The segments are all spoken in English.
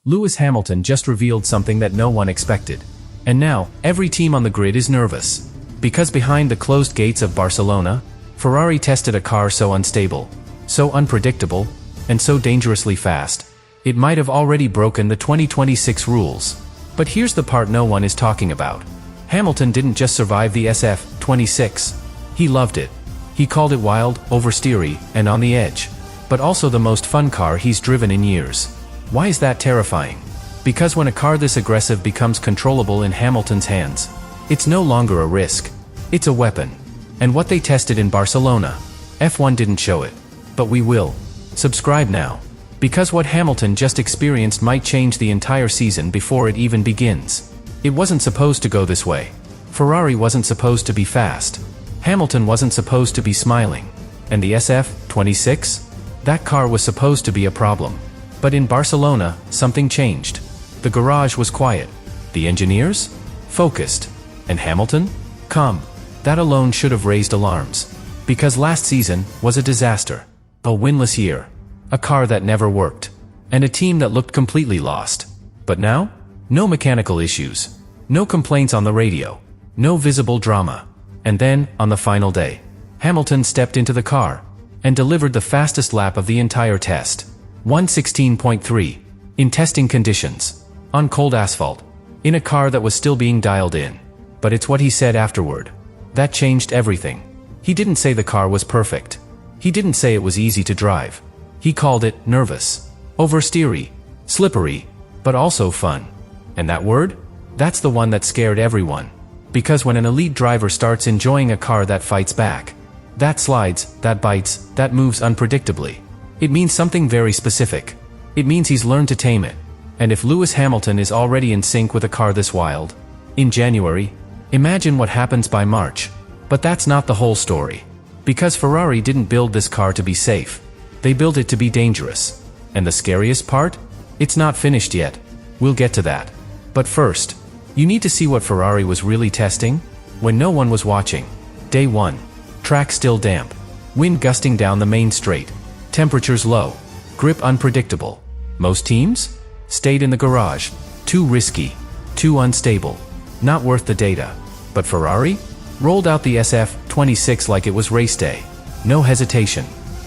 Lewis Hamilton just revealed something that no one expected. And now, every team on the grid is nervous. Because behind the closed gates of Barcelona, Ferrari tested a car so unstable, so unpredictable, and so dangerously fast, it might have already broken the 2026 rules. But here's the part no one is talking about. Hamilton didn't just survive the SF-26. He loved it. He called it wild, oversteery, and on the edge. But also the most fun car he's driven in years. Why is that terrifying? Because when a car this aggressive becomes controllable in Hamilton's hands, it's no longer a risk. It's a weapon. And what they tested in Barcelona, F1 didn't show it. But we will. Subscribe now. Because what Hamilton just experienced might change the entire season before it even begins. It wasn't supposed to go this way. Ferrari wasn't supposed to be fast. Hamilton wasn't supposed to be smiling. And the SF-26? That car was supposed to be a problem. But in Barcelona, something changed. The garage was quiet. The engineers? Focused. And Hamilton? Calm. That alone should have raised alarms. Because last season was a disaster. A winless year. A car that never worked. And a team that looked completely lost. But now? No mechanical issues. No complaints on the radio. No visible drama. And then, on the final day, Hamilton stepped into the car and delivered the fastest lap of the entire test. 1:16.3. In testing conditions. On cold asphalt. In a car that was still being dialed in. But it's what he said afterward. That changed everything. He didn't say the car was perfect. He didn't say it was easy to drive. He called it nervous, oversteery, slippery, but also fun. And that word? That's the one that scared everyone. Because when an elite driver starts enjoying a car that fights back, that slides, that bites, that moves unpredictably, it means something very specific. It means he's learned to tame it. And if Lewis Hamilton is already in sync with a car this wild, in January, imagine what happens by March. But that's not the whole story. Because Ferrari didn't build this car to be safe. They built it to be dangerous. And the scariest part? It's not finished yet. We'll get to that. But first, you need to see what Ferrari was really testing when no one was watching. Day 1. Track still damp. Wind gusting down the main straight. Temperatures low. Grip unpredictable. Most teams? Stayed in the garage. Too risky. Too unstable. Not worth the data. But Ferrari? Rolled out the SF-26 like it was race day. No hesitation.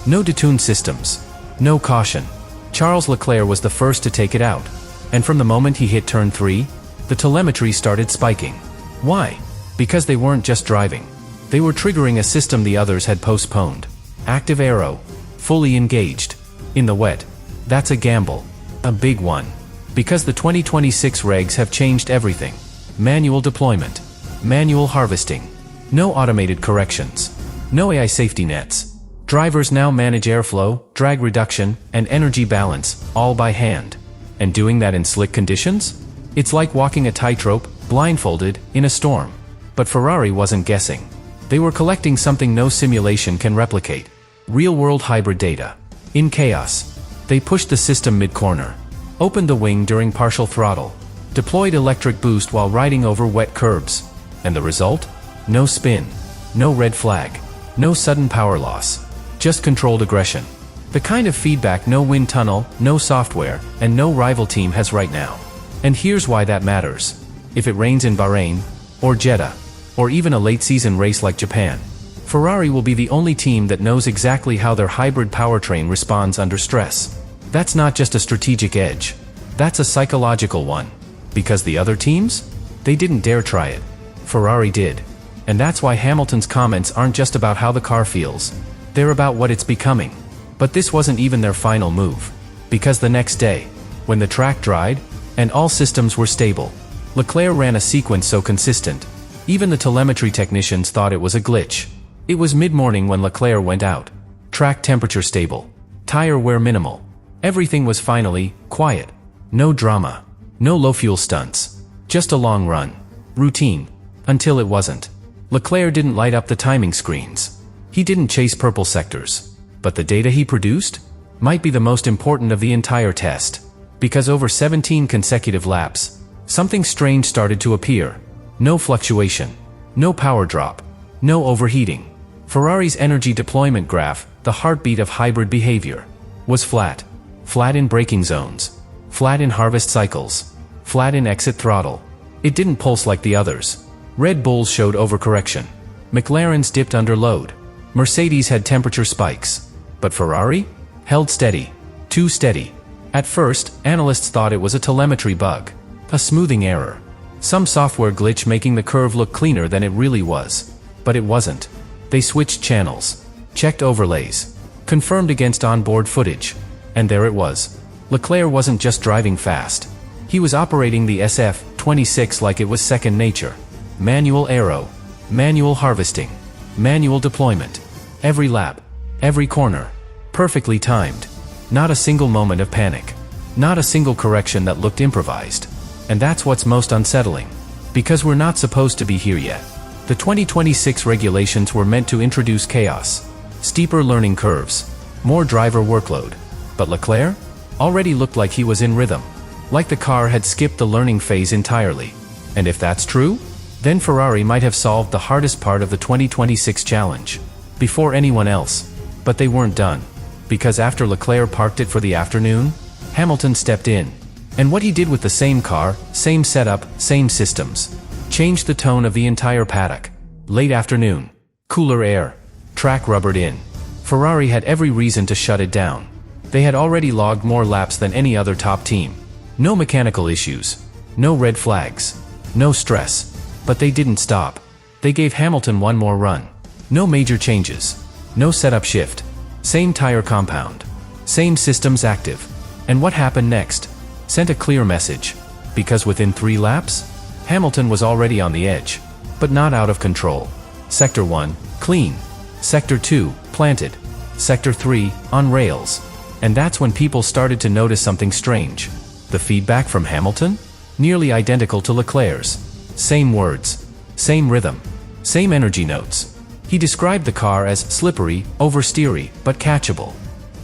No detuned systems. No caution. Charles Leclerc was the first to take it out. And from the moment he hit turn 3, the telemetry started spiking. Why? Because they weren't just driving. They were triggering a system the others had postponed. Active aero. Fully engaged. In the wet. That's a gamble. A big one. Because the 2026 regs have changed everything. Manual deployment. Manual harvesting. No automated corrections. No AI safety nets. Drivers now manage airflow, drag reduction, and energy balance, all by hand. And doing that in slick conditions? It's like walking a tightrope, blindfolded, in a storm. But Ferrari wasn't guessing. They were collecting something no simulation can replicate. Real-world hybrid data. In chaos. They pushed the system mid-corner. Opened the wing during partial throttle. Deployed electric boost while riding over wet curbs. And the result? No spin. No red flag. No sudden power loss. Just controlled aggression. The kind of feedback no wind tunnel, no software, and no rival team has right now. And here's why that matters. If it rains in Bahrain, or Jeddah, or even a late-season race like Japan, Ferrari will be the only team that knows exactly how their hybrid powertrain responds under stress. That's not just a strategic edge. That's a psychological one. Because the other teams? They didn't dare try it. Ferrari did. And that's why Hamilton's comments aren't just about how the car feels. They're about what it's becoming. But this wasn't even their final move. Because the next day, when the track dried, and all systems were stable, Leclerc ran a sequence so consistent, even the telemetry technicians thought it was a glitch. It was mid-morning when Leclerc went out. Track temperature stable. Tire wear minimal. Everything was finally quiet. No drama. No low-fuel stunts. Just a long run. Routine. Until it wasn't. Leclerc didn't light up the timing screens. He didn't chase purple sectors. But the data he produced might be the most important of the entire test. Because over 17 consecutive laps, something strange started to appear. No fluctuation. No power drop. No overheating. Ferrari's energy deployment graph, the heartbeat of hybrid behavior, was flat. Flat in braking zones. flat in harvest cycles, flat in exit throttle. It didn't pulse like the others. Red Bulls showed overcorrection. McLaren's dipped under load. Mercedes had temperature spikes. But Ferrari? Held steady. Too steady. At first, analysts thought it was a telemetry bug. A smoothing error. Some software glitch making the curve look cleaner than it really was. But it wasn't. They switched channels. Checked overlays. Confirmed against onboard footage. And there it was. Leclerc wasn't just driving fast. He was operating the SF-26 like it was second nature. Manual aero. Manual harvesting. Manual deployment. Every lap. Every corner. Perfectly timed. Not a single moment of panic. Not a single correction that looked improvised. And that's what's most unsettling. Because we're not supposed to be here yet. The 2026 regulations were meant to introduce chaos. Steeper learning curves. More driver workload. But Leclerc? Already looked like he was in rhythm. Like the car had skipped the learning phase entirely. And if that's true, then Ferrari might have solved the hardest part of the 2026 challenge. Before anyone else. But they weren't done. Because after Leclerc parked it for the afternoon, Hamilton stepped in. And what he did with the same car, same setup, same systems, changed the tone of the entire paddock. Late afternoon. Cooler air. Track rubbered in. Ferrari had every reason to shut it down. They had already logged more laps than any other top team. No mechanical issues. No red flags. No stress. But they didn't stop. They gave Hamilton one more run. No major changes. No setup shift. Same tire compound. Same systems active. And what happened next? Sent a clear message. Because within 3 laps, Hamilton was already on the edge. But not out of control. Sector 1, clean. Sector 2, planted. Sector 3, on rails. And that's when people started to notice something strange. The feedback from Hamilton? Nearly identical to Leclerc's. Same words. Same rhythm. Same energy notes. He described the car as slippery, oversteery, but catchable.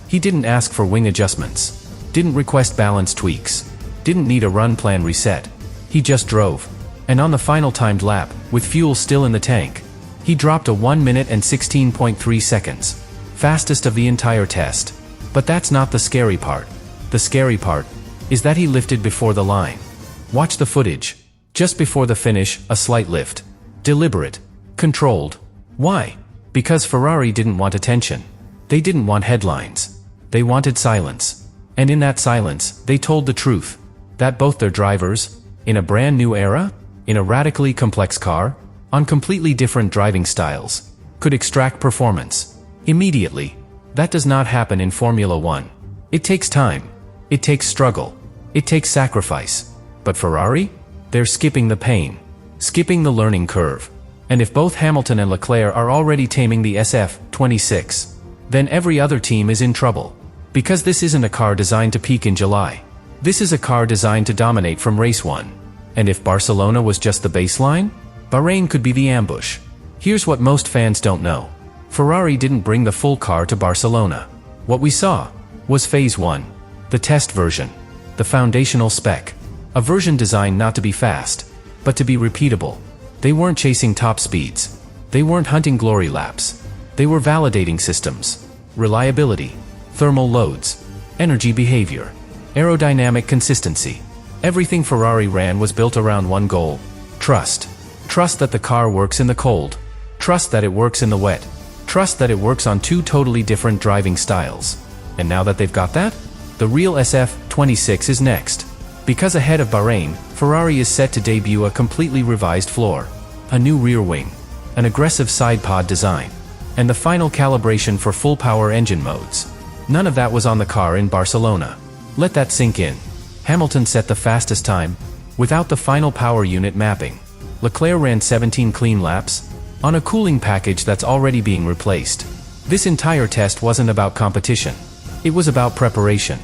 He didn't ask for wing adjustments. Didn't request balance tweaks. Didn't need a run plan reset. He just drove. And on the final timed lap, with fuel still in the tank, he dropped a 1 minute and 16.3 seconds. Fastest of the entire test. But that's not the scary part. The scary part is that he lifted before the line. Watch the footage. Just before the finish, a slight lift. Deliberate. Controlled. Why? Because Ferrari didn't want attention. They didn't want headlines. They wanted silence. And in that silence, they told the truth. That both their drivers, in a brand new era, in a radically complex car, on completely different driving styles, could extract performance. Immediately. That does not happen in Formula 1. It takes time. It takes struggle. It takes sacrifice. But Ferrari? They're skipping the pain. Skipping the learning curve. And if both Hamilton and Leclerc are already taming the SF-26, then every other team is in trouble. Because this isn't a car designed to peak in July. This is a car designed to dominate from race 1. And if Barcelona was just the baseline, Bahrain could be the ambush. Here's what most fans don't know. Ferrari didn't bring the full car to Barcelona. What we saw was Phase 1. The test version. The foundational spec. A version designed not to be fast, but to be repeatable. They weren't chasing top speeds. They weren't hunting glory laps. They were validating systems. Reliability. Thermal loads. Energy behavior. Aerodynamic consistency. Everything Ferrari ran was built around one goal. Trust. Trust that the car works in the cold. Trust that it works in the wet. Trust that it works on 2 totally different driving styles. And now that they've got that, the real SF-26 is next. Because ahead of Bahrain, Ferrari is set to debut a completely revised floor. A new rear wing. An aggressive side pod design. And the final calibration for full power engine modes. None of that was on the car in Barcelona. Let that sink in. Hamilton set the fastest time, without the final power unit mapping. Leclerc ran 17 clean laps, on a cooling package that's already being replaced. This entire test wasn't about competition. It was about preparation.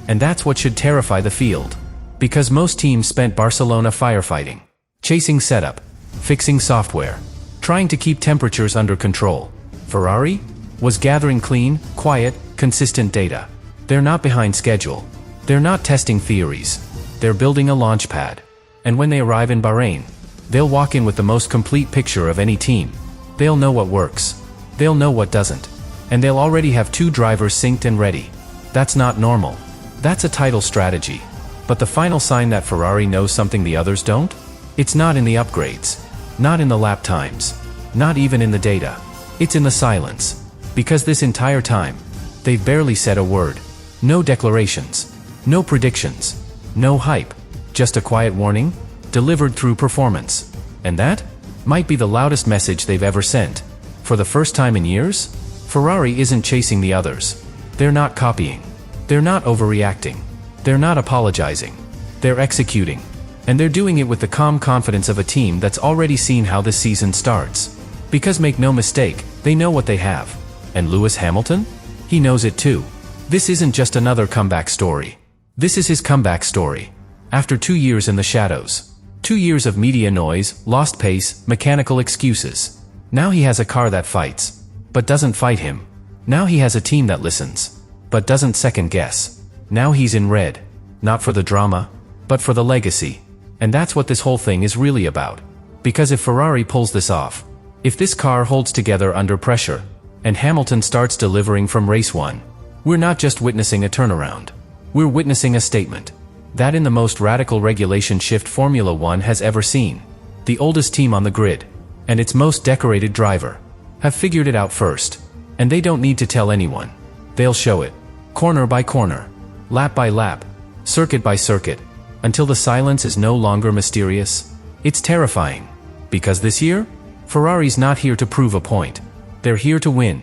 And that's what should terrify the field. Because most teams spent Barcelona firefighting. Chasing setup. Fixing software. Trying to keep temperatures under control. Ferrari was gathering clean, quiet, consistent data. They're not behind schedule. They're not testing theories. They're building a launch pad. And when they arrive in Bahrain, they'll walk in with the most complete picture of any team. They'll know what works. They'll know what doesn't. And they'll already have 2 drivers synced and ready. That's not normal. That's a title strategy. But the final sign that Ferrari knows something the others don't? It's not in the upgrades. Not in the lap times. Not even in the data. It's in the silence. Because this entire time, they've barely said a word. No declarations. No predictions. No hype. Just a quiet warning, delivered through performance. And that might be the loudest message they've ever sent. For the first time in years, Ferrari isn't chasing the others. They're not copying. They're not overreacting. They're not apologizing. They're executing. And they're doing it with the calm confidence of a team that's already seen how this season starts. Because make no mistake, they know what they have. And Lewis Hamilton? He knows it too. This isn't just another comeback story. This is his comeback story. After 2 years in the shadows. 2 years of media noise, lost pace, mechanical excuses. Now he has a car that fights, but doesn't fight him. Now he has a team that listens, but doesn't second guess. Now he's in red. Not for the drama, but for the legacy. And that's what this whole thing is really about. Because if Ferrari pulls this off, if this car holds together under pressure, and Hamilton starts delivering from race 1, we're not just witnessing a turnaround. We're witnessing a statement. That in the most radical regulation shift Formula One has ever seen. The oldest team on the grid, and its most decorated driver, have figured it out first. And they don't need to tell anyone. They'll show it. Corner by corner. Lap by lap. Circuit by circuit. Until the silence is no longer mysterious. It's terrifying. Because this year, Ferrari's not here to prove a point. They're here to win.